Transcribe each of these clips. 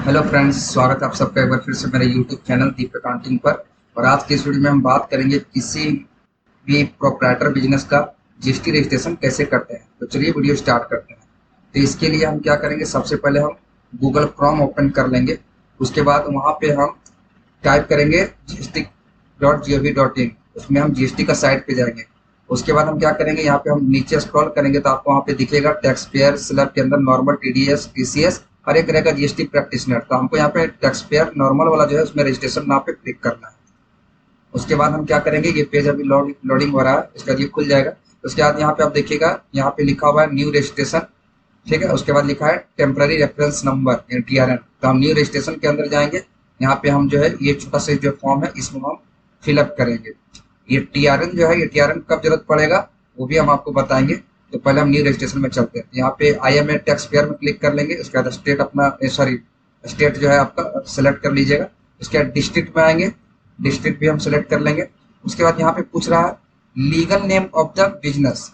Hello friends, स्वागत है आप सबका एक बार फिर से मेरे यूट्यूब चैनल दीप अकाउंटिंग पर। और आज की इस वीडियो में हम बात करेंगे किसी भी प्रोप्राइटर बिजनेस का जीएसटी रजिस्ट्रेशन कैसे करते हैं। तो चलिए वीडियो स्टार्ट करते हैं। तो इसके लिए हम क्या करेंगे, सबसे पहले हम गूगल क्रोम ओपन कर लेंगे। उसके बाद वहाँ पे हम टाइप करेंगे gst.gov.in। उसमें हम जीएसटी का साइट पे जाएंगे। उसके बाद हम क्या करेंगे, यहाँ पे हम नीचे स्क्रॉल करेंगे तो आपको वहाँ पे दिखेगा टैक्स पेयर स्लैब के अंदर नॉर्मल, टीडीएस, टीसीएस और एक रहेगा जीएसटी प्रैक्टिशनर। तो हमको यहाँ पे टैक्स पेयर नॉर्मल वाला जो है उसमें रजिस्ट्रेशन नाम पे क्लिक करना है। उसके बाद हम क्या करेंगे, ये पेज अभी लोडिंग हो रहा है, इसका ये खुल जाएगा। उसके बाद यहाँ पे आप देखिएगा, यहाँ पे लिखा हुआ है न्यू रजिस्ट्रेशन। ठीक है, उसके बाद लिखा है टेम्पररी रेफरेंस नंबर टीआरएन। तो हम न्यू रजिस्ट्रेशन के अंदर जाएंगे। यहाँ पे हम जो है ये छोटा सा जो फॉर्म है इसमें हम फिलअप करेंगे। ये टीआरएन जो है, ये टीआरएन कब जरूरत पड़ेगा वो भी हम आपको बताएंगे। तो पहले हम न्यू रजिस्ट्रेशन में चलते हैं। यहाँ पे I am a tax payer में क्लिक कर लेंगे। उसके बाद स्टेट अपना स्टेट जो है आपका सेलेक्ट कर लीजिएगा। उसके बाद डिस्ट्रिक्ट में आएंगे, डिस्ट्रिक्ट भी हम सेलेक्ट कर लेंगे। उसके बाद यहाँ पे पूछ रहा है legal name of the business.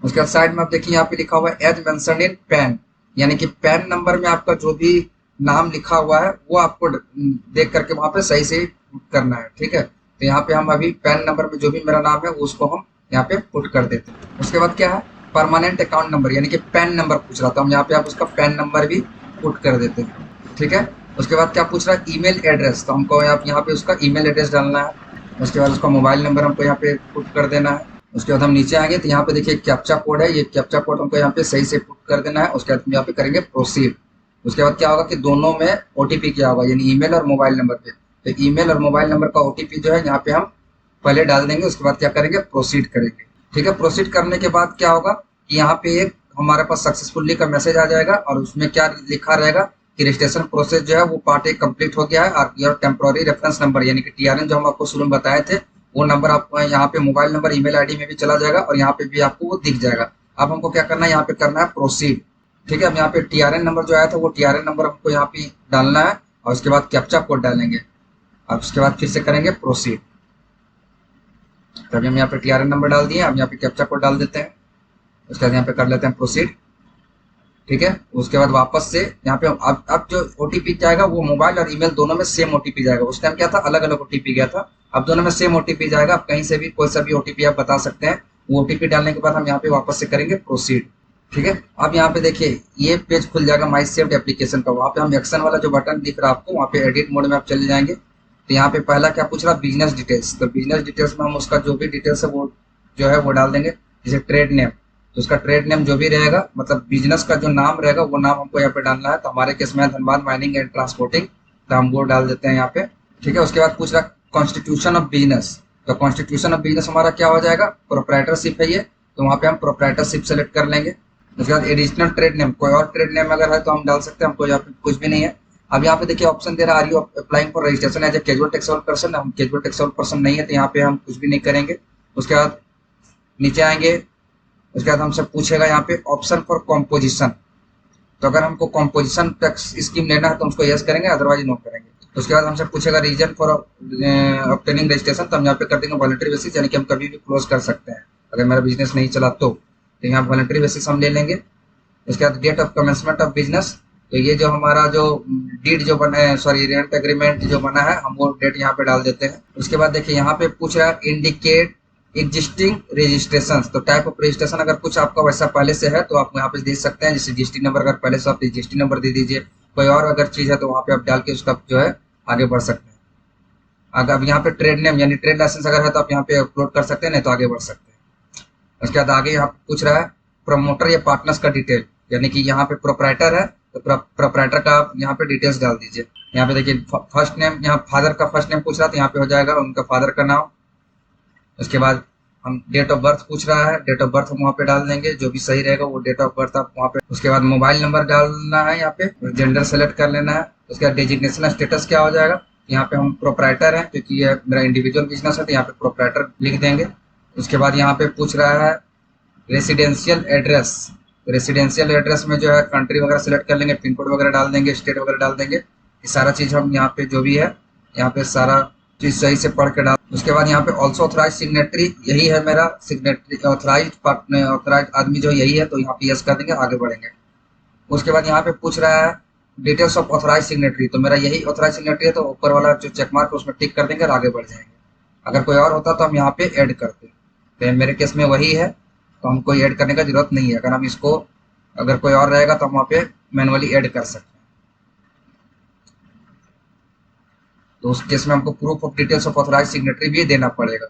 उसके बाद साइड में आप देखिए यहाँ पे लिखा हुआ है एज मेंशन्ड इन पैन, यानी कि पैन नंबर में आपका जो भी नाम लिखा हुआ है वो आपको देख करके वहां पे सही से पुट करना है। ठीक है, तो यहाँ पे हम अभी पैन नंबर में जो भी मेरा नाम है उसको हम यहाँ पे पुट कर देते हैं। उसके बाद क्या है, परमानेंट अकाउंट नंबर यानी कि पैन नंबर पूछ रहा था, हम यहाँ पे आप उसका पैन नंबर भी पुट कर देते हैं। ठीक है, उसके बाद क्या पूछ रहा है ईमेल एड्रेस, तो हमको यहाँ पे उसका ईमेल एड्रेस डालना है। उसके बाद उसका मोबाइल नंबर हमको यहाँ पे पुट कर देना है। उसके बाद हम नीचे आएंगे तो यहाँ पे देखिए कैप्चा कोड है, ये कैप्चा कोड हमको यहाँ पे सही से पुट कर देना है। उसके बाद हम यहाँ पे करेंगे प्रोसीड। उसके बाद क्या होगा कि दोनों में ओटीपी क्या होगा, यानी ईमेल और मोबाइल नंबर पे। तो ईमेल और मोबाइल नंबर का ओटीपी जो है यहाँ पे हम पहले डाल देंगे। उसके बाद क्या करेंगे, प्रोसीड करेंगे। ठीक है, प्रोसीड करने के बाद क्या होगा कि यहाँ पे एक हमारे पास सक्सेसफुली का मैसेज आ जाएगा और उसमें क्या लिखा रहेगा कि रजिस्ट्रेशन प्रोसेस जो है वो पार्ट एक कंप्लीट हो गया है और योर टेम्पोररी रेफरेंस नंबर यानी कि टीआरएन जो हम आपको शुरू में बताए थे वो नंबर आपको यहाँ पे मोबाइल नंबर ईमेल आईडी में भी चला जाएगा और यहाँ पे भी आपको वो दिख जाएगा। अब हमको क्या करना है, यहाँ पे करना है प्रोसीड। ठीक है, अब यहाँ पे टीआरएन नंबर जो आया था वो टीआरएन नंबर हमको यहाँ पे डालना है और उसके बाद कैप्चा कोड डालेंगे। अब उसके बाद फिर से करेंगे प्रोसीड। तभी हम यहाँ पे टीआरएन नंबर डाल दिए, अब यहाँ पे कैप्चा कोड डाल देते हैं। उसके बाद यहाँ पे कर लेते हैं प्रोसीड। ठीक है, उसके बाद वापस से यहाँ पे अब जो ओटीपी जाएगा वो मोबाइल और ईमेल दोनों में सेम ओटीपी जाएगा। उस टाइम क्या था, अलग अलग ओटीपी गया था, अब दोनों में सेम ओटीपी जाएगा। आप कहीं से भी कोई सा भी ओटीपी आप बता सकते हैं। वो ओटीपी डालने के बाद हम यहाँ पे वापस से करेंगे प्रोसीड। ठीक है, अब यहाँ पे देखिए ये पेज खुल जाएगा माई सेव्ड एप्लीकेशन का। वहाँ पे हम एक्शन वाला जो बटन दिख रहा है आपको, वहाँ पे एडिट मोड में आप चले जाएंगे। तो यहाँ पे पहला क्या पूछ रहा है, बिजनेस डिटेल्स। तो बिजनेस डिटेल्स में हम उसका जो भी डिटेल्स है वो जो है वो डाल देंगे। जैसे ट्रेड नेम, तो उसका ट्रेड नेम जो भी रहेगा, मतलब बिजनेस का जो नाम रहेगा वो नाम हमको यहाँ पे डालना है। तो हमारे केस में धनबाद माइनिंग एंड ट्रांसपोर्टिंग, तो हम वो डाल देते हैं यहाँ पे। ठीक है, उसके बाद पूछ रहा कॉन्स्टिट्यूशन ऑफ बिजनेस। तो कॉन्स्टिट्यूशन ऑफ बिजनेस हमारा क्या हो जाएगा, प्रोप्राइटरशिप है ये, तो वहाँ पे हम प्रोप्राइटरशिप सेलेक्ट कर लेंगे। उसके बाद एडिशनल ट्रेड नेम, कोई और ट्रेड नेम अगर है तो हम डाल सकते हैं, हमको यहाँ पे कुछ भी नहीं है। अब यहाँ पे देखिए ऑप्शन दे रहा है are you applying for registration as a casual taxable person. हम कैजुअल टैक्सेबल पर्सन नहीं है तो यहाँ पे हम कुछ भी नहीं करेंगे। उसके बाद नीचे आएंगे, उसके बाद हमसे पूछेगा यहाँ पे ऑप्शन फॉर कॉम्पोजिशन। तो अगर हमको कॉम्पोजिशन टैक्स स्कीम लेना है तो उसको यस करेंगे, अदरवाइज नो करेंगे। उसके बाद हमसे पूछेगा रीजन फॉर ऑब्टेनिंग रजिस्ट्रेशन, तो हम यहाँ पे कर देंगे वॉलंटरी बेसिस, यानी कि हम कभी भी क्लोज कर सकते हैं अगर मेरा बिजनेस नहीं चला तो यहाँ वॉलंटरी बेसिस हम ले लेंगे। उसके बाद date of commencement of business, तो ये जो हमारा जो डीड जो बना है, सॉरी रेंट एग्रीमेंट जो बना है, हम वो डेट यहाँ पे डाल देते हैं। उसके बाद देखिए यहाँ पे पूछ रहा है इंडिकेट एग्जिस्टिंग रजिस्ट्रेशन। तो टाइप ऑफ रजिस्ट्रेशन अगर कुछ आपका वैसा पहले से है तो आप यहाँ पे दे सकते हैं, जैसे जीएसटी नंबर अगर पहले से आप जीएसटी नंबर दे दीजिए। कोई और अगर चीज है तो वहाँ पे आप डाल के उसका जो है आगे बढ़ सकते हैं। अगर अब यहाँ पे ट्रेड नेम यानी ट्रेड लाइसेंस अगर है तो आप यहाँ पे अपलोड कर सकते हैं, नहीं तो आगे बढ़ सकते हैं। उसके बाद आगे यहाँ पूछ रहा है प्रमोटर या पार्टनर्स का डिटेल, यानी कि यहाँ पे प्रोप्राइटर है तो प्रोप्राइटर का आप यहाँ पे डिटेल्स डाल दीजिए। यहाँ पे देखिए फर्स्ट नेम, यहाँ फादर का फर्स्ट नेम पूछ रहा था, यहाँ पे हो जाएगा उनका फादर का नाम। उसके बाद हम डेट ऑफ बर्थ पूछ रहा है, डेट ऑफ बर्थ हम वहाँ पे डाल देंगे, जो भी सही रहेगा वो डेट ऑफ बर्थ आप वहाँ पे। उसके बाद मोबाइल नंबर डालना है, यहाँ पे जेंडर सेलेक्ट कर लेना है। उसके बाद डेजिग्नेशन स्टेटस क्या हो जाएगा, यहाँ पे हम प्रोप्राइटर हैं क्योंकि ये मेरा इंडिविजुअल बिजनेस है तो यहाँ पे प्रोप्राइटर लिख देंगे। उसके बाद यहाँ पे पूछ रहा है रेसिडेंशियल एड्रेस। रेसिडेंशियल एड्रेस में जो है कंट्री वगैरह सेलेक्ट कर लेंगे, पिन कोड वगैरह डाल देंगे, स्टेट वगैरह डाल देंगे। ये सारा चीज हम यहाँ पे जो भी है यहाँ पे सारा चीज सही से पढ़ के डाल। उसके बाद यहाँ पे ऑल्सो ऑथराइज सिग्नेटरी, यही है मेरा सिग्नेटरी, ऑथराइज आदमी जो यही है, तो यहाँ पे यस कर देंगे, आगे बढ़ेंगे। उसके बाद यहाँ पे पूछ रहा है डिटेल्स ऑफ ऑथराइज सिग्नेटरी, तो मेरा यही ऑथराइज सिग्नेटरी है, तो ऊपर वाला जो चेक मार्क है उसमें टिक कर देंगे और आगे बढ़ जाएंगे। अगर कोई और होता तो हम यहाँ पे ऐड करते, तो मेरे केस में वही है, तो हमको ऐड करने का जरूरत नहीं है। अगर हम इसको, अगर कोई और रहेगा तो हम वहाँ पे मैनुअली ऐड कर सकते हैं। तो उस केस में हमको proof of details of authorise signatory भी देना पड़ेगा।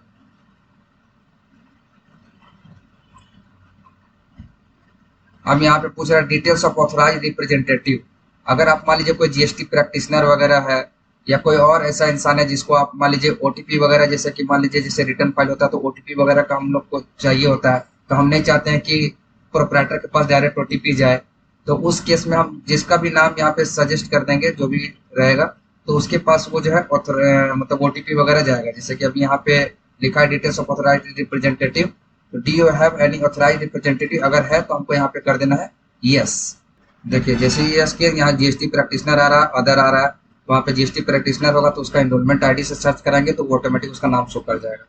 हम यहाँ पे पूछ रहे हैं डिटेल्स ऑफ ऑथराइज रिप्रेजेंटेटिव। अगर आप मान लीजिए कोई जीएसटी प्रैक्टिशनर वगैरह है या कोई और ऐसा इंसान है जिसको आप मान लीजिए ओटीपी वगैरह, जैसे कि मान लीजिए जैसे रिटर्न फाइल होता है तो ओटीपी वगैरह का हम लोग को चाहिए होता है, तो हम नहीं चाहते हैं कि प्रोप्राइटर के पास डायरेक्ट ओटीपी जाए, तो उस केस में हम जिसका भी नाम यहाँ पे सजेस्ट कर देंगे जो भी रहेगा, तो उसके पास वो जो है मतलब ओटीपी वगैरह जाएगा। जैसे कि अभी यहाँ पे लिखा है डिटेल्स ऑफ ऑथराइज रिप्रेजेंटेटिव, तो do you have any authorise representative, अगर है तो हमको यहाँ पे कर देना है यस। देखिए जैसे ही यस किया, यहाँ जीएसटी प्रैक्टिशनर आ रहा है, अदर आ रहा है, तो वहाँ पे जीएसटी प्रैक्टिशनर होगा तो उसका एनरोलमेंट आईडी से सर्च कराएंगे तो वो ऑटोमेटिक उसका नाम शो कर जाएगा।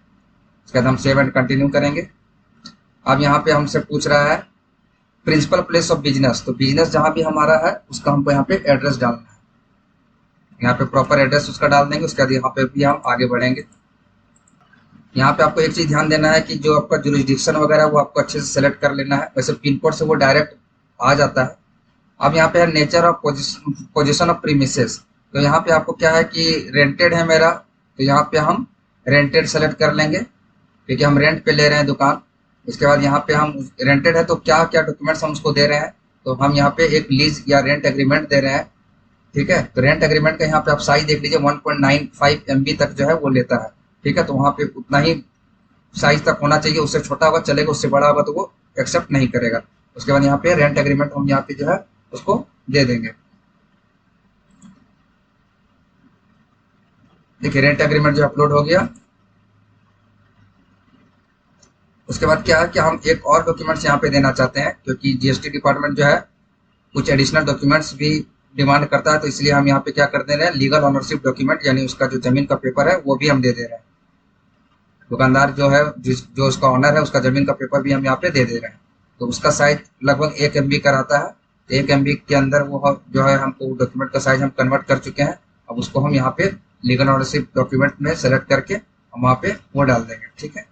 उसके बाद हम सेव एंड कंटिन्यू करेंगे। अब यहाँ पे हमसे पूछ रहा है प्रिंसिपल प्लेस ऑफ बिजनेस, तो बिजनेस जहाँ भी हमारा है उसका हमको यहाँ पे एड्रेस डालना है। यहाँ पे प्रॉपर एड्रेस उसका डाल देंगे। उसके बाद यहाँ पे भी हम आगे बढ़ेंगे। यहाँ पे आपको एक चीज ध्यान देना है कि जो आपका जुरिस्डिक्शन वगैरह वो आपको अच्छे से सेलेक्ट कर लेना है। वैसे पिन कोड से वो डायरेक्ट आ जाता है। अब यहाँ पे है nature of position of premises, तो यहाँ पे आपको क्या है कि रेंटेड है मेरा, तो यहाँ पे हम रेंटेड सेलेक्ट कर लेंगे क्योंकि हम रेंट पे ले रहे हैं दुकान। उसके बाद यहाँ पे हम रेंटेड है तो क्या क्या डॉक्यूमेंट्स हम उसको दे रहे हैं, तो हम यहाँ पे एक लीज या रेंट एग्रीमेंट दे रहे हैं। ठीक है, तो रेंट एग्रीमेंट का यहाँ पे आप साइज देख लीजिए 1.95 MB तक जो है वो लेता है। ठीक है, तो वहाँ पे उतना ही साइज तक होना चाहिए, उससे छोटा होगा चलेगा, उससे बड़ा होगा तो वो एक्सेप्ट नहीं करेगा। उसके बाद यहाँ पे रेंट एग्रीमेंट हम यहाँ पे जो है उसको दे देंगे। देखिए रेंट एग्रीमेंट जो अपलोड हो गया। उसके बाद क्या है कि हम एक और डॉक्यूमेंट्स यहाँ पे देना चाहते हैं क्योंकि जीएसटी डिपार्टमेंट जो है कुछ एडिशनल डॉक्यूमेंट्स भी डिमांड करता है, तो इसलिए हम यहाँ पे क्या कर दे रहे हैं, लीगल ऑनरशिप डॉक्यूमेंट, यानी उसका जो जमीन का पेपर है वो भी हम दे दे रहे हैं। दुकानदार जो है जो उसका ऑनर है उसका जमीन का पेपर भी हम यहाँ पे दे दे रहे हैं। तो उसका साइज लगभग 1 MB का रहता है, तो 1 MB के अंदर वो जो है हमको डॉक्यूमेंट का साइज हम कन्वर्ट कर चुके हैं। अब उसको हम यहाँ पे लीगल ऑनरशिप डॉक्यूमेंट में सेलेक्ट करके हम वहाँ पे वो डाल देंगे। ठीक है,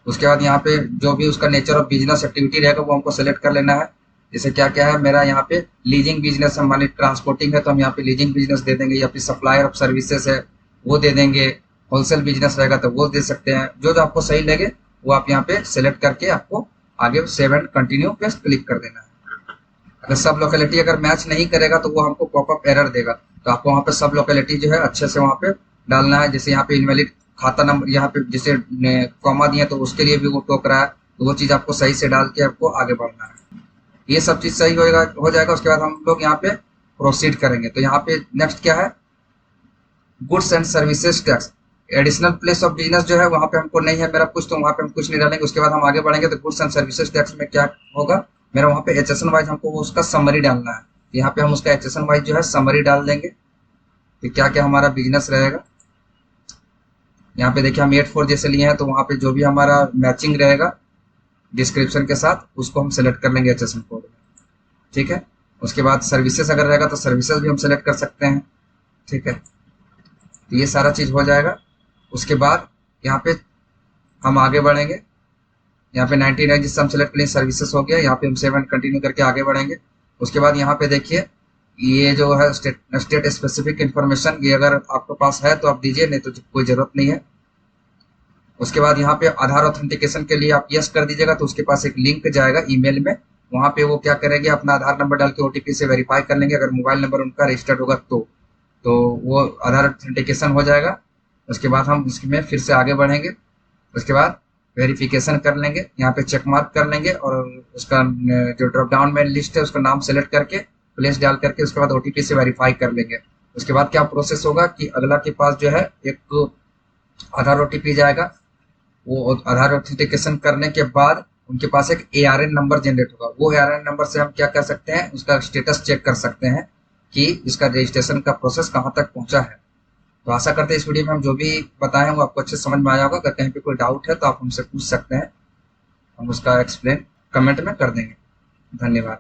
उसके बाद यहाँ पे जो भी उसका नेचर ऑफ बिजनेस एक्टिविटी रहेगा वो हमको सेलेक्ट कर लेना है। जैसे क्या क्या है मेरा यहाँ पे लीजिंग बिजनेस है, मानी ट्रांसपोर्टिंग है तो हम यहाँ पे लीजिंग बिजनेस दे देंगे, या फिर सप्लायर ऑफ सर्विसेज है वो दे देंगे, होलसेल बिजनेस रहेगा तो वो दे सकते हैं। जो जो आपको सही लगे वो आप यहाँ पे सेलेक्ट करके आपको आगे सेव एंड कंटिन्यू पे क्लिक कर देना है। अगर सब लोकेलिटी अगर मैच नहीं करेगा तो वो हमको पॉपअप एरर देगा, तो आपको वहाँ पे सब लोकेलिटी जो है अच्छे से वहाँ पे डालना है। जैसे यहाँ पे इनवैलिड खाता नंबर यहाँ पे जैसे कॉमा दिए तो उसके लिए भी वो टोक रहा है, तो वो चीज आपको सही से डाल के आपको आगे बढ़ना है। ये सब चीज सही हो जाएगा। उसके बाद हम लोग यहाँ पे प्रोसीड करेंगे। तो यहाँ पे नेक्स्ट क्या है, goods and services tax. Additional place of business जो है वहाँ पे हमको नहीं है मेरा कुछ, तो वहाँ पे हम कुछ नहीं डालेंगे। उसके बाद हम आगे बढ़ेंगे तो गुड्स एंड सर्विसेज टैक्स में क्या होगा, मेरा वहाँ पे HSN वाइज हमको उसका समरी डालना है। यहाँ पे हम उसका HSN वाइज जो है समरी डाल देंगे कि क्या क्या हमारा बिजनेस रहेगा। यहाँ पे देखिए हम 8.4 जैसे लिए हैं तो वहाँ पे जो भी हमारा मैचिंग रहेगा डिस्क्रिप्शन के साथ उसको हम सेलेक्ट कर लेंगे HSN कोड में। ठीक है, उसके बाद सर्विसेज अगर रहेगा तो सर्विसेज भी हम सेलेक्ट कर सकते हैं। ठीक है, तो ये सारा चीज हो जाएगा। उसके बाद यहाँ पे हम आगे बढ़ेंगे। यहाँ पे 99 जिससे हम सेलेक्ट करें सर्विसेज हो गया, यहाँ पे हम सेव एंड कंटिन्यू करके आगे बढ़ेंगे। उसके बाद यहाँ पे देखिए ये जो है स्टेट स्पेसिफिक इंफॉर्मेशन, ये अगर आपके पास है तो आप दीजिए, नहीं तो कोई जरूरत नहीं है। उसके बाद यहाँ पे आधार ऑथेंटिकेशन के लिए आप यस कर दीजिएगा, तो उसके पास एक लिंक जाएगा ईमेल में, वहाँ पे वो क्या करेंगे अपना आधार नंबर डाल के OTP से वेरीफाई कर लेंगे। अगर मोबाइल नंबर उनका रजिस्टर्ड होगा तो वो आधार ऑथेंटिकेशन हो जाएगा। उसके बाद हम इसमें फिर से आगे बढ़ेंगे। उसके बाद वेरिफिकेशन कर लेंगे, यहाँ पे चेक मार्क कर लेंगे और उसका जो ड्रॉप डाउन में लिस्ट है उसका नाम सेलेक्ट करके प्लेस डाल करके उसके बाद OTP से वेरीफाई कर लेंगे। उसके बाद क्या प्रोसेस होगा कि अगला के पास जो है एक आधार OTP जाएगा, वो आधार ऑथेंटिकेशन करने के बाद उनके पास एक ARN नंबर जनरेट होगा। वो ARN नंबर से हम क्या कर सकते हैं, उसका स्टेटस चेक कर सकते हैं कि इसका रजिस्ट्रेशन का प्रोसेस कहाँ तक पहुंचा है। तो आशा करते हैं इस वीडियो में हम जो भी बताए हैं वो आपको अच्छे समझ में आया होगा। अगर कहीं पे कोई डाउट है तो आप हमसे पूछ सकते हैं, हम उसका एक्सप्लेन कमेंट में कर देंगे। धन्यवाद।